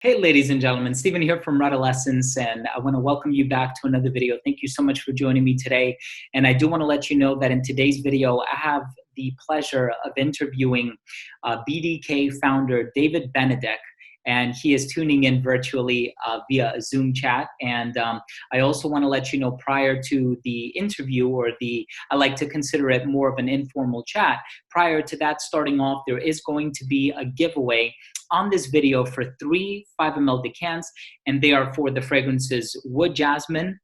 Hey, ladies and gentlemen, Stephen here from Redolessence, and I want to welcome you back to another video. Thank you so much for joining me today. And I do want to let you know that in today's video, I have the pleasure of interviewing BDK founder David Benedek, and he is tuning in virtually via a Zoom chat. And I also want to let you know, prior to the interview, I like to consider it more of an informal chat. Prior to that starting off, there is going to be a giveaway on this video for 3 5 ml decants, and they are for the fragrances Wood Jasmine,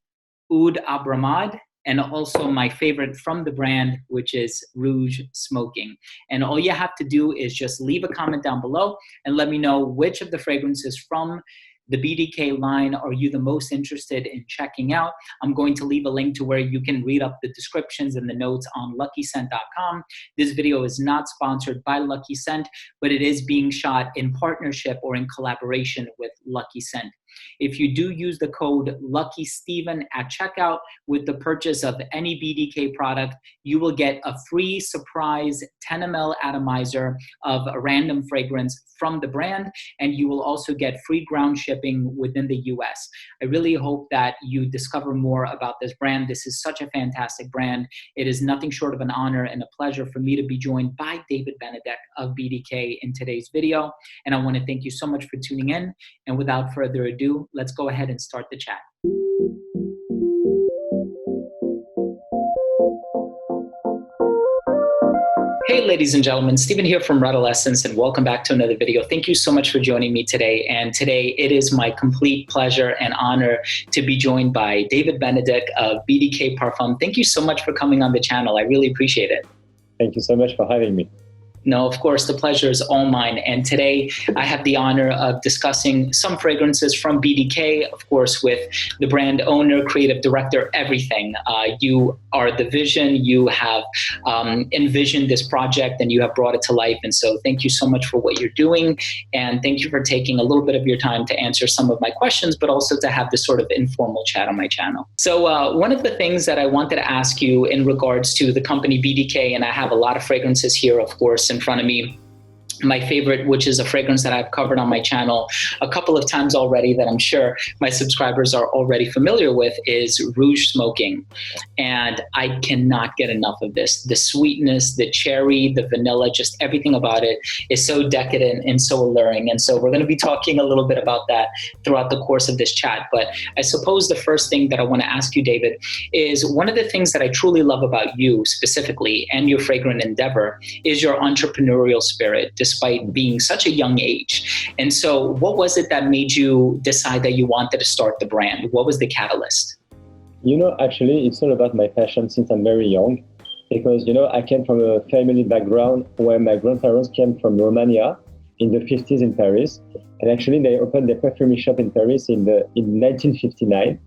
Oud Abramad, and also my favorite from the brand, which is Rouge Smoking. And all you have to do is just leave a comment down below and let me know which of the fragrances from the BDK line are you the most interested in checking out. I'm going to leave a link to where you can read up the descriptions and the notes on luckyscent.com. This video is not sponsored by Lucky Scent, but it is being shot in partnership or in collaboration with Lucky Scent. If you do use the code LuckySteven at checkout with the purchase of any BDK product, you will get a free surprise 10 ml atomizer of a random fragrance from the brand, and you will also get free ground shipping within the US. I really hope that you discover more about this brand. This is such a fantastic brand. It is nothing short of an honor and a pleasure for me to be joined by David Benedek of BDK in today's video. And I want to thank you so much for tuning in. And without further ado, let's go ahead and start the chat. Hey, ladies and gentlemen, Stephen here from Redolessence, and welcome back to another video. Thank you so much for joining me today. And today it is my complete pleasure and honor to be joined by David Benedek of Bdk'S Parfums. Thank you so much for coming on the channel. I really appreciate it. Thank you so much for having me. No, of course, the pleasure is all mine. And today I have the honor of discussing some fragrances from BDK, of course, with the brand owner, creative director, everything. You are the vision, you have envisioned this project and you have brought it to life. And so thank you so much for what you're doing. And thank you for taking a little bit of your time to answer some of my questions, but also to have this sort of informal chat on my channel. So one of the things that I wanted to ask you in regards to the company BDK, and I have a lot of fragrances here, of course, in front of me. My favorite, which is a fragrance that I've covered on my channel a couple of times already that I'm sure my subscribers are already familiar with, is Rouge Smoking. And I cannot get enough of this. The sweetness, the cherry, the vanilla, just everything about it is so decadent and so alluring. And so we're going to be talking a little bit about that throughout the course of this chat. But I suppose the first thing that I want to ask you, David, is one of the things that I truly love about you specifically and your fragrant endeavor is your entrepreneurial spirit, despite being such a young age. And so what was it that made you decide that you wanted to start the brand? What was the catalyst? You know, actually, it's all about my passion since I'm very young, because, you know, I came from a family background where my grandparents came from Romania in the 50s in Paris. And actually, they opened their perfumery shop in Paris in 1959.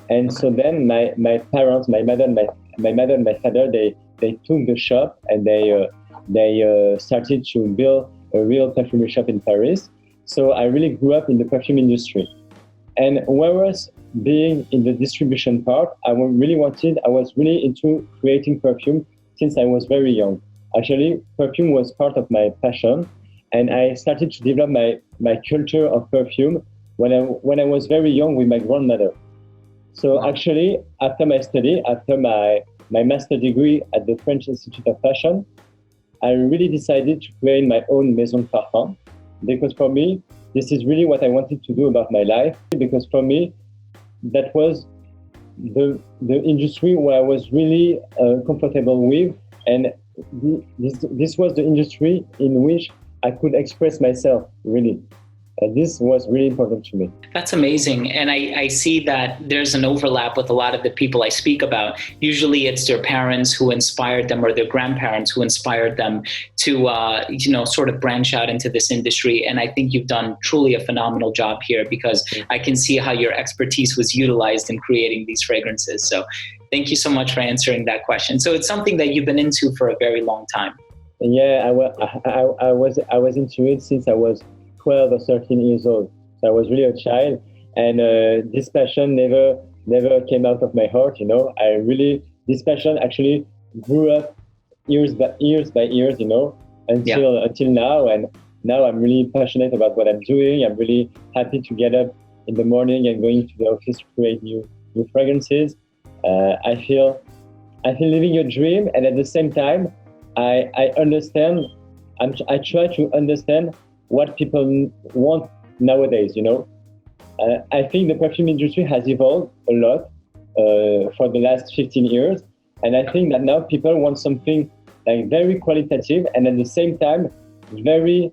And so then my parents, my mother and my father, they took the shop and they started to build a real perfumery shop in Paris. So I really grew up in the perfume industry. And whereas being in the distribution part, I was really into creating perfume since I was very young. Actually, perfume was part of my passion. And I started to develop my culture of perfume when I was very young with my grandmother. So actually, after my master degree at the French Institute of Fashion, I really decided to create my own maison de parfum, because for me, this is really what I wanted to do about my life, because for me, that was the industry where I was really comfortable with, and this was the industry in which I could express myself, really. And this was really important to me. That's amazing. And I see that there's an overlap with a lot of the people I speak about. Usually it's their parents who inspired them or their grandparents who inspired them to, sort of branch out into this industry. And I think you've done truly a phenomenal job here, because I can see how your expertise was utilized in creating these fragrances. So thank you so much for answering that question. So it's something that you've been into for a very long time. Yeah, I was into it since I was 12 or 13 years old. So I was really a child, and this passion never came out of my heart. You know, this passion actually grew up years by years. You know, until now. And now I'm really passionate about what I'm doing. I'm really happy to get up in the morning and going to the office to create new fragrances. I feel living a dream, and at the same time, I understand. I try to understand what people want nowadays. I think the perfume industry has evolved a lot for the last 15 years, and I think that now people want something like very qualitative, and at the same time, very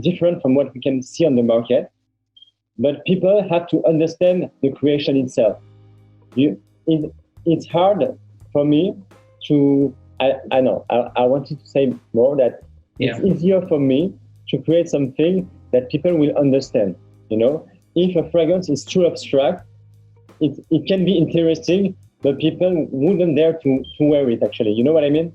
different from what we can see on the market. But people have to understand the creation itself. It's hard for me to. I know. I wanted to say more that it's easier for me to create something that people will understand. If a fragrance is too abstract, it can be interesting, but people wouldn't dare to wear it. Actually, you know what I mean?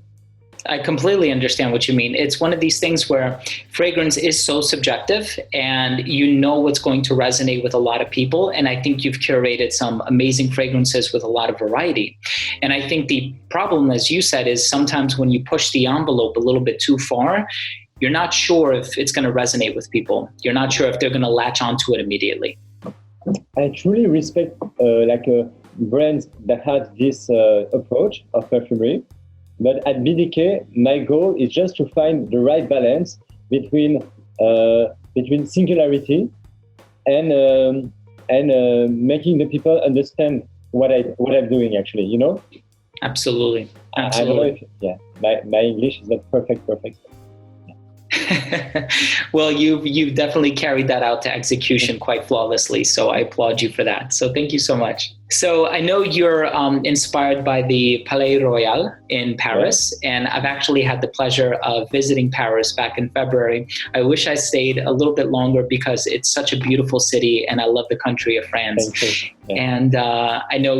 I completely understand what you mean. It's one of these things where fragrance is so subjective, and what's going to resonate with a lot of people. And I think you've curated some amazing fragrances with a lot of variety. And I think the problem, as you said, is sometimes when you push the envelope a little bit too far, you're not sure if it's going to resonate with people. You're not sure if they're going to latch onto it immediately. I truly respect brands that have this approach of perfumery. But at Bdk, my goal is just to find the right balance between singularity and making the people understand what I'm doing. Actually, Absolutely. I don't know if my English is not perfect. Well, you've definitely carried that out to execution quite flawlessly. So I applaud you for that. So thank you so much. So I know you're inspired by the Palais Royal in Paris, and I've actually had the pleasure of visiting Paris back in February. I wish I stayed a little bit longer because it's such a beautiful city, and I love the country of France. Thank you. And I know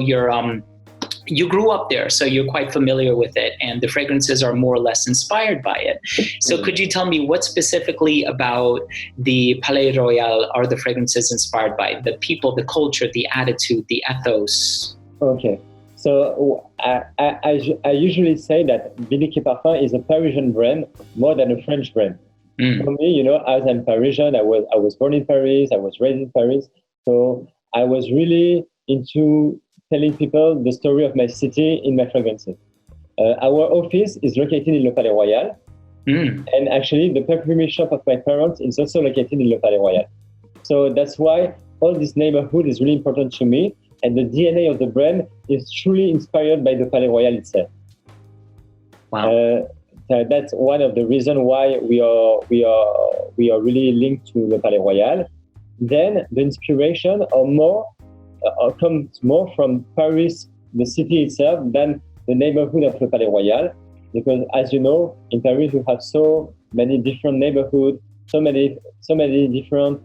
you grew up there, so you're quite familiar with it, and the fragrances are more or less inspired by it. So could you tell me what specifically about the Palais Royal are the fragrances inspired by? The people, the culture, the attitude, the ethos? Okay. So I usually say that Bdk'S Parfums is a Parisian brand more than a French brand. For me, as I'm Parisian, I was born in Paris, I was raised in Paris. So I was really into telling people the story of my city in my fragrances. Our office is located in Le Palais Royal. And actually the perfumery shop of my parents is also located in Le Palais Royal. So that's why all this neighborhood is really important to me. And the DNA of the brand is truly inspired by the Palais Royal itself. Wow. That's one of the reasons why we are really linked to the Palais Royal. Then the inspiration comes more from Paris, the city itself, than the neighborhood of Le Palais Royal. Because as you know, in Paris we have so many different neighborhoods, so many different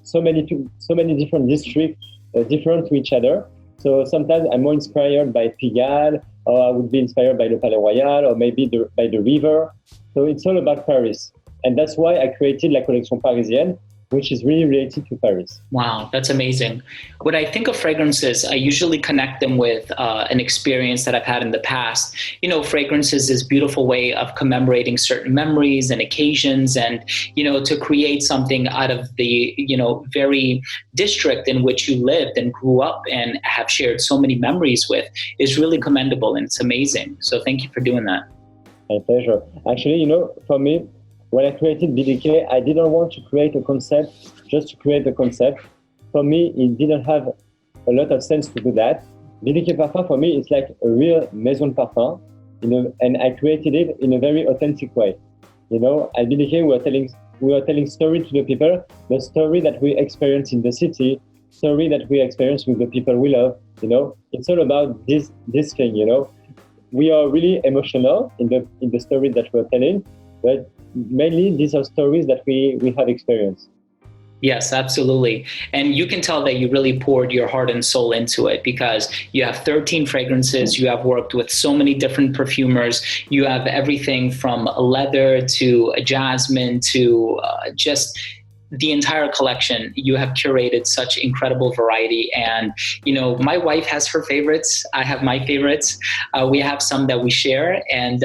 so many different districts, different to each other. So sometimes I'm more inspired by Pigalle, or I would be inspired by Le Palais Royal, or maybe by the river. So it's all about Paris. And that's why I created La Collection Parisienne, which is really related to Paris. Wow, that's amazing. When I think of fragrances, I usually connect them with an experience that I've had in the past. Fragrances is a beautiful way of commemorating certain memories and occasions, and, to create something out of the, very district in which you lived and grew up and have shared so many memories with is really commendable, and it's amazing. So thank you for doing that. My pleasure. Actually, for me, when I created Bdk, I didn't want to create a concept just to create a concept. For me, it didn't have a lot of sense to do that. Bdk'S Parfums for me is like a real maison parfum, and I created it in a very authentic way. At Bdk, we are telling story to the people, the story that we experience in the city, story that we experience with the people we love. It's all about this thing. We are really emotional in the story that we're telling, but mainly these are stories that we have experienced. Yes, absolutely. And you can tell that you really poured your heart and soul into it, because you have 13 fragrances. You have worked with so many different perfumers. You have everything from leather to jasmine to just the entire collection. You have curated such incredible variety. And, my wife has her favorites. I have my favorites. We have some that we share. And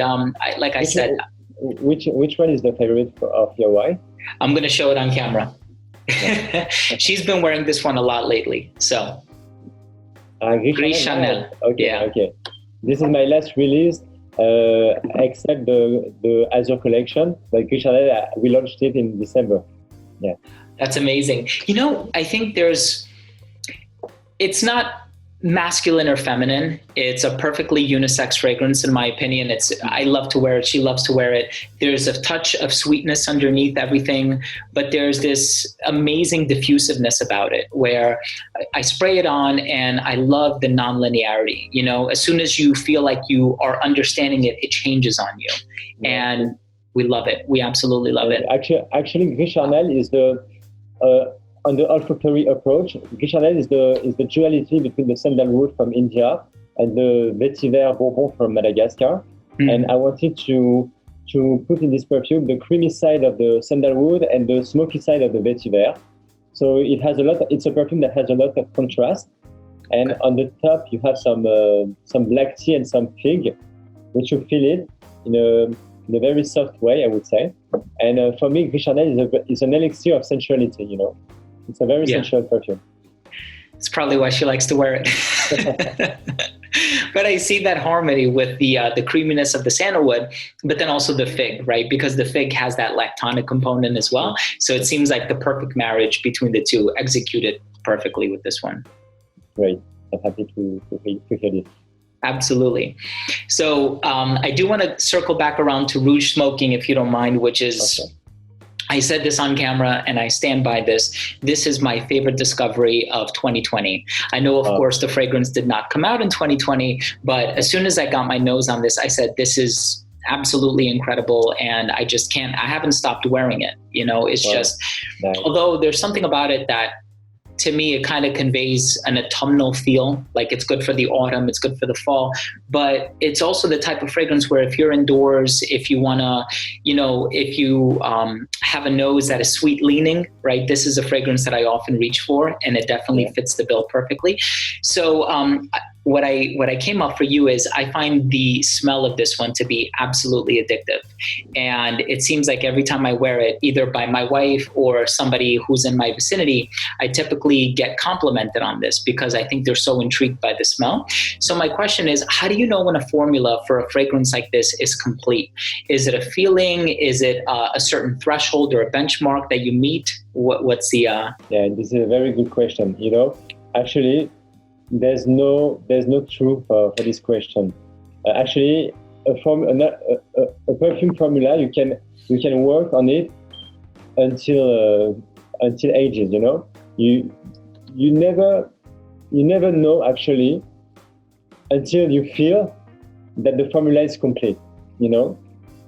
like I said, which one is the favorite of your wife? I'm going to show it on camera. She's been wearing this one a lot lately. So, Gris Chanel. Okay, yeah. Okay. This is my last release, except the Azure collection. But Gris Chanel, we launched it in December. Yeah. That's amazing. You know, I think it's not masculine or feminine. It's a perfectly unisex fragrance, in my opinion. I love to wear it. She loves to wear it. There's a touch of sweetness underneath everything, but there's this amazing diffusiveness about it where I spray it on and I love the non-linearity. You know, as soon as you feel like you are understanding it, it changes on you. And we love it. We absolutely love it. Actually, Gris Chanel is on the olfactory approach. Gris Chanel is the duality between the sandalwood from India and the Vetiver Bourbon from Madagascar. And I wanted to put in this perfume the creamy side of the sandalwood and the smoky side of the Vetiver. So it's a perfume that has a lot of contrast. And on the top, you have some black tea and some fig, which you feel it in a very soft way, I would say. And for me, Gris Chanel is an elixir of sensuality, you know. It's a very sensual perfume. It's probably why she likes to wear it. But I see that harmony with the creaminess of the sandalwood, but then also the fig, right? Because the fig has that lactonic component as well. So it seems like the perfect marriage between the two, executed perfectly with this one. Great. I'm happy to hear this. Absolutely. So I do want to circle back around to Rouge Smoking, if you don't mind, which is... Okay. I said this on camera and I stand by this. This is my favorite discovery of 2020. I know, of course, the fragrance did not come out in 2020, but as soon as I got my nose on this, I said, this is absolutely incredible. And I haven't stopped wearing it. You know, it's just, nice. Although there's something about it that, to me, it kind of conveys an autumnal feel, like it's good for the autumn, it's good for the fall, but it's also the type of fragrance where if you're indoors, if you want to, you know, if you have a nose that is sweet leaning, right, this is a fragrance that I often reach for, and it definitely fits the bill perfectly. So what I came up for you is I find the smell of this one to be absolutely addictive. And it seems like every time I wear it, either by my wife or somebody who's in my vicinity, I typically get complimented on this because I think they're so intrigued by the smell. So my question is, how do you know when a formula for a fragrance like this is complete? Is it a feeling? Is it a certain threshold or a benchmark that you meet? What's the... Yeah, this is a very good question. You know, actually, there's no truth for this question. Actually, a perfume formula, you can work on it until ages. You know, you never know actually until you feel that the formula is complete. You know,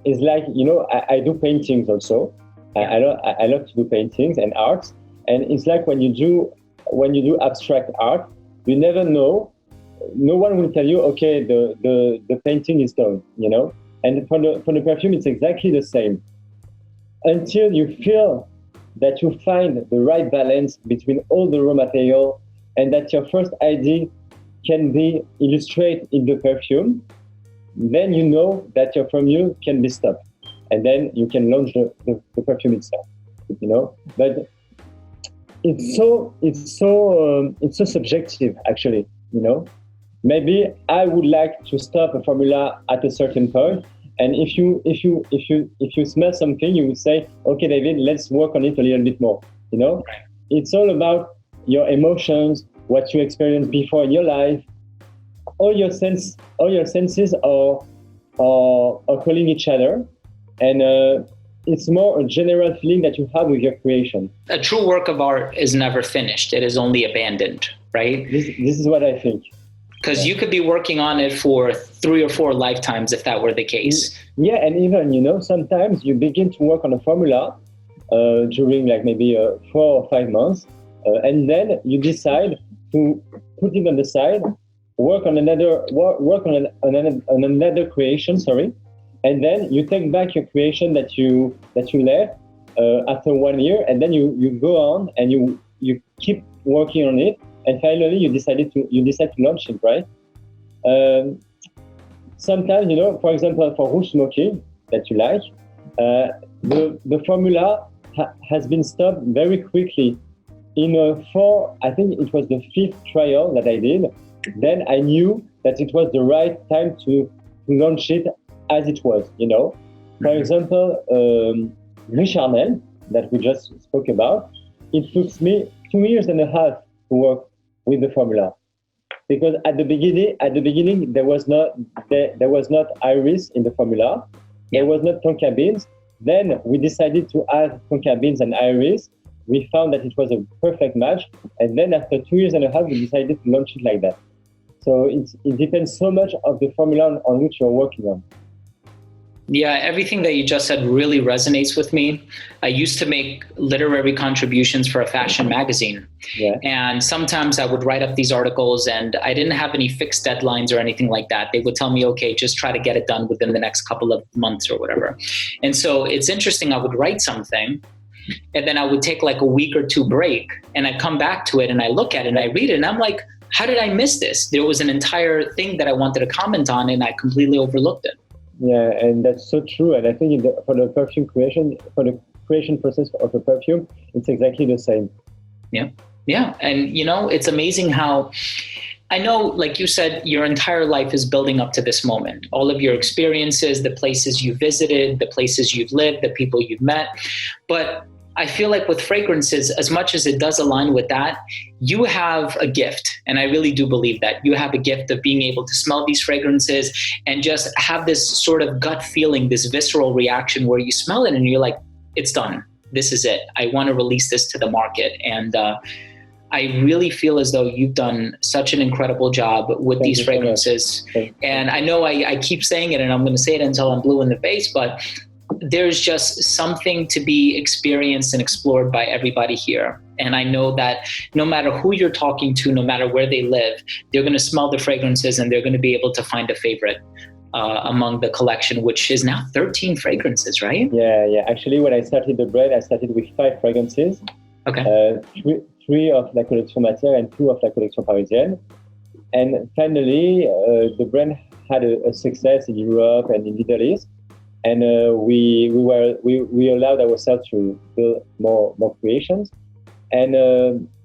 it's like, you know, I do paintings also. I love to do paintings and art, and it's like when you do abstract art. You never know. No one will tell you, okay, the painting is done, you know? And for the perfume, it's exactly the same. Until you feel that you find the right balance between all the raw material and that your first idea can be illustrated in the perfume, then you know that your perfume can be stopped. And then you can launch the perfume itself, you know? But it's so subjective, actually, you know. Maybe I would like to stop a formula at a certain point, and if you smell something, you would say, okay, David, let's work on it a little bit more. You know, it's all about your emotions, what you experienced before in your life. All your senses are calling each other, and it's more a general feeling that you have with your creation. A true work of art is never finished. It is only abandoned, right? This is what I think. Because you could be working on it for 3 or 4 lifetimes if that were the case. Yeah, and even, you know, sometimes you begin to work on a formula during like maybe 4 or 5 months, and then you decide to put it on the side, work on another creation, and then you take back your creation that you left after 1 year, and then you go on and you keep working on it, and finally you decide to launch it, right? Sometimes, you know, for example, for Rouge Smoking, that you like. The formula has been stopped very quickly. I think it was the 5th trial that I did. Then I knew that it was the right time to launch it as it was, you know. For example, Richardel, that we just spoke about, it took me 2.5 years to work with the formula. Because at the beginning there was not iris in the formula, there was not tonka beans. Then we decided to add tonka beans and iris. We found that it was a perfect match, and then after 2.5 years, we decided to launch it like that. So it depends so much of the formula on which you're working on. Yeah, everything that you just said really resonates with me. I used to make literary contributions for a fashion magazine. Yeah. And sometimes I would write up these articles and I didn't have any fixed deadlines or anything like that. They would tell me, okay, just try to get it done within the next couple of months or whatever. And so it's interesting, I would write something and then I would take like a week or 2 break and I come back to it and I look at it and I read it and I'm like, how did I miss this? There was an entire thing that I wanted to comment on and I completely overlooked it. Yeah, and that's so true. And I think for the perfume creation, for the creation process of a perfume, it's exactly the same. Yeah. Yeah. And, you know, it's amazing how I know, like you said, your entire life is building up to this moment. All of your experiences, the places you visited, the places you've lived, the people you've met. But I feel like with fragrances, as much as it does align with that, you have a gift. And I really do believe that you have a gift of being able to smell these fragrances and just have this sort of gut feeling, this visceral reaction where you smell it and you're like, it's done. This is it. I want to release this to the market. And I really feel as though you've done such an incredible job with these fragrances. And I know I keep saying it and I'm going to say it until I'm blue in the face, but there's just something to be experienced and explored by everybody here. And I know that no matter who you're talking to, no matter where they live, they're going to smell the fragrances and they're going to be able to find a favorite among the collection, which is now 13 fragrances, right? Yeah. Actually, when I started the brand, I started with 5 fragrances. Okay. 3 of La Collection Matière and 2 of La Collection Parisienne. And finally, the brand had a success in Europe and in the Middle East. And we allowed ourselves to build more creations. And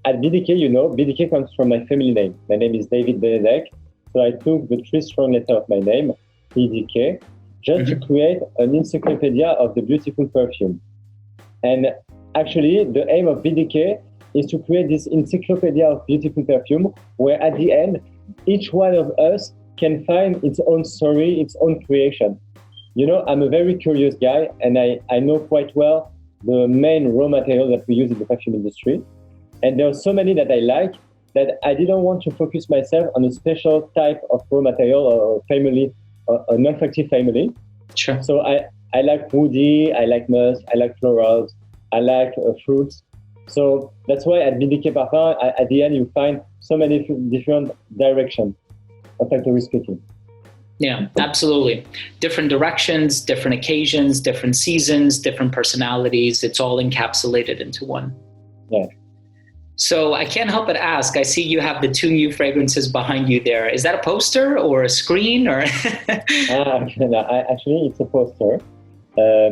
at Bdk, you know, Bdk comes from my family name. My name is David Benedek. So I took the 3 strong letter of my name, Bdk, just to create an encyclopedia of the beautiful perfume. And actually, the aim of Bdk is to create this encyclopedia of beautiful perfume, where at the end, each one of us can find its own story, its own creation. You know, I'm a very curious guy, and I know quite well the main raw material that we use in the perfume industry. And there are so many that I like that I didn't want to focus myself on a special type of raw material or family, or an olfactive family. Sure. So I like woody, I like musk, I like florals, I like fruits. So that's why at Bdk Parfums, at the end, you find so many different directions, olfactory speaking. Yeah, absolutely. Different directions, different occasions, different seasons, different personalities. It's all encapsulated into one. Yeah. So I can't help but ask, I see you have the 2 new fragrances behind you there. Is that a poster or a screen or? Actually, it's a poster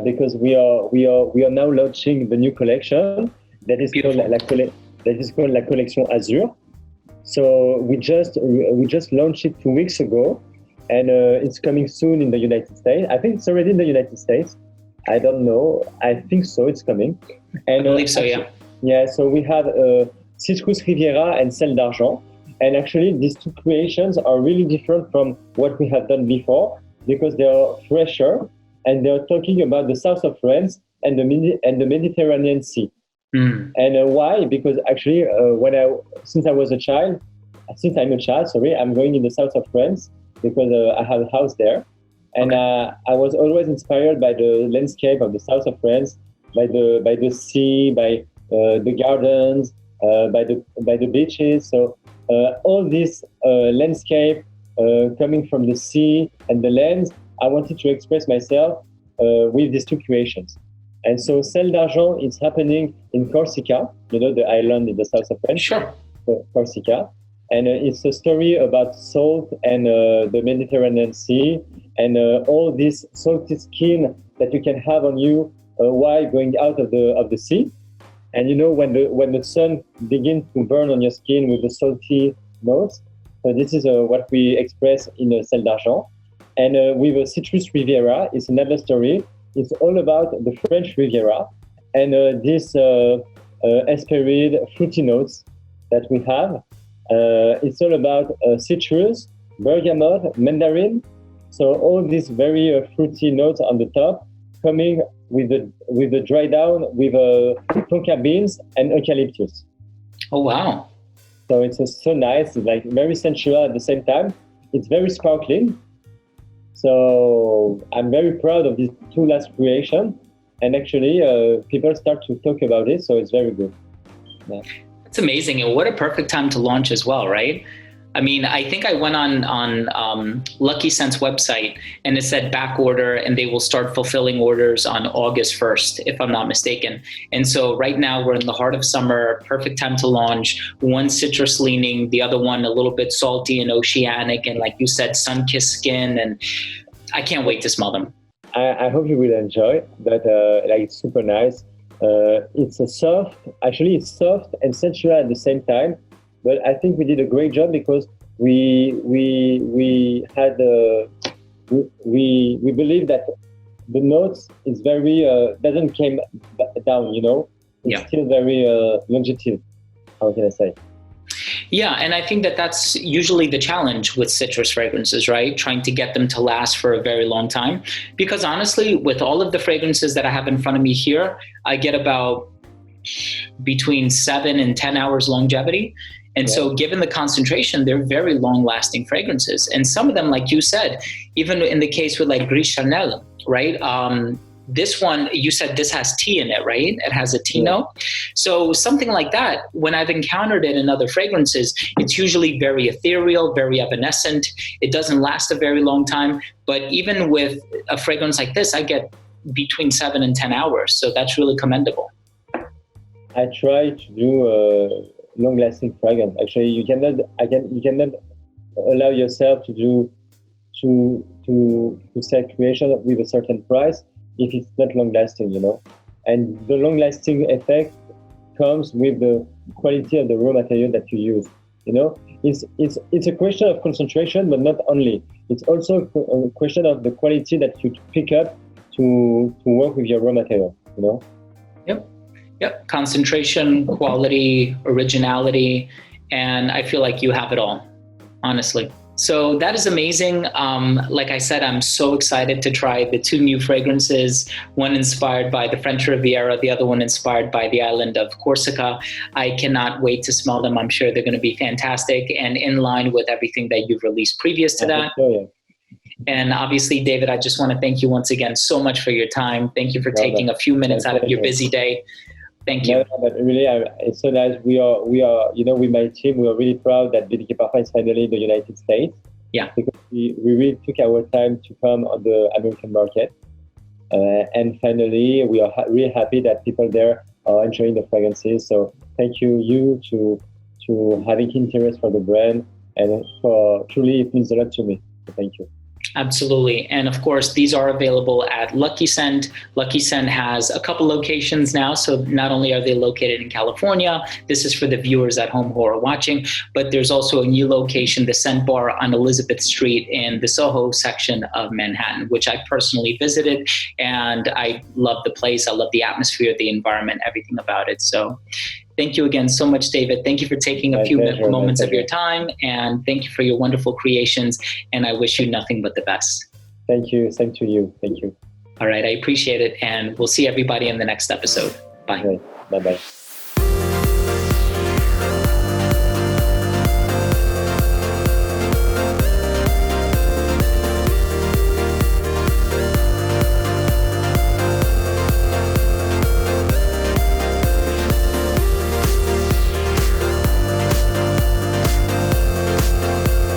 because we are now launching the new collection that is called La Collection Azure. So we just launched it 2 weeks ago. And it's coming soon in the United States. I think it's already in the United States. I don't know. I think so. It's coming. And, I believe so, yeah. Yeah, so we have Citrus Riviera and Sel d'Argent. And actually, these 2 creations are really different from what we have done before because they are fresher and they're talking about the south of France and the Mediterranean Sea. And why? Because actually, since I'm a child, I'm going in the south of France because I have a house there. And I was always inspired by the landscape of the south of France, by the sea, by the gardens, by the beaches. So all this landscape coming from the sea and the land, I wanted to express myself with these 2 creations. And so Sel d'Argent is happening in Corsica, you know, the island in the south of France. Sure. Corsica. And it's a story about salt and the Mediterranean Sea. and all this salty skin that you can have on you while going out of the sea. And when the sun begins to burn on your skin with the salty notes, so this is what we express in Sel d'Argent. And with a Citrus Riviera, it's another story. It's all about the French Riviera and this Hesperid fruity notes that we have. It's all about citrus, bergamot, mandarin. So all these very fruity notes on the top, coming with the dry down with tonka beans and eucalyptus. Oh wow! So it's so nice. It's like very sensual at the same time. It's very sparkling. So I'm very proud of these two last creations. And actually, people start to talk about it. So it's very good. Yeah. It's amazing. And what a perfect time to launch as well, right? I mean, I think I went on Lucky Scent's website and it said back order and they will start fulfilling orders on August 1st, if I'm not mistaken. And so right now we're in the heart of summer, perfect time to launch. One citrus leaning, the other one a little bit salty and oceanic. And like you said, sun-kissed skin. And I can't wait to smell them. I hope you will enjoy, but it's super nice. It's soft and sensual at the same time. But I think we did a great job because we had we believe that the notes is very doesn't came down. It's still very longevity. How can I say? Yeah, and I think that that's usually the challenge with citrus fragrances, right? Trying to get them to last for a very long time. Because honestly, with all of the fragrances that I have in front of me here, I get about between 7 and 10 hours longevity. And so given the concentration, they're very long-lasting fragrances. And some of them, like you said, even in the case with like Gris Chanel, right? This one, you said this has tea in it, right? It has a tea note. So something like that, when I've encountered it in other fragrances, it's usually very ethereal, very evanescent. It doesn't last a very long time. But even with a fragrance like this, I get between 7 and 10 hours. So that's really commendable. I try to do long-lasting fragrance. Actually, you cannot allow yourself to do to sell creation with a certain price if it's not long-lasting, And the long-lasting effect comes with the quality of the raw material that you use. It's a question of concentration, but not only. It's also a question of the quality that you pick up to work with your raw material. Yep. Concentration, quality, originality, and I feel like you have it all, honestly. So that is amazing. Like I said, I'm so excited to try the 2 new fragrances, one inspired by the French Riviera, the other one inspired by the island of Corsica. I cannot wait to smell them. I'm sure they're going to be fantastic and in line with everything that you've released previous to that. And obviously, David, I just want to thank you once again so much for your time. Thank you for taking a few minutes out of your busy day. Thank you. No, but really, it's so nice. We are, with my team, we are really proud that Bdk'S Parfums is finally in the United States. Yeah. Because we really took our time to come on the American market. And finally, we are really happy that people there are enjoying the fragrances. So thank you to having interest for the brand. And for truly, it means a lot to me. So thank you. Absolutely. And of course, these are available at Lucky Scent. Lucky Scent has a couple locations now. So not only are they located in California, this is for the viewers at home who are watching, but there's also a new location, the Scent Bar on Elizabeth Street in the Soho section of Manhattan, which I personally visited. And I love the place. I love the atmosphere, the environment, everything about it. So thank you again so much, David. Thank you for taking a few moments of your time, and thank you for your wonderful creations. And I wish you nothing but the best. Thank you. Same to you. Thank you. All right. I appreciate it. And we'll see everybody in the next episode. Bye. Bye-bye.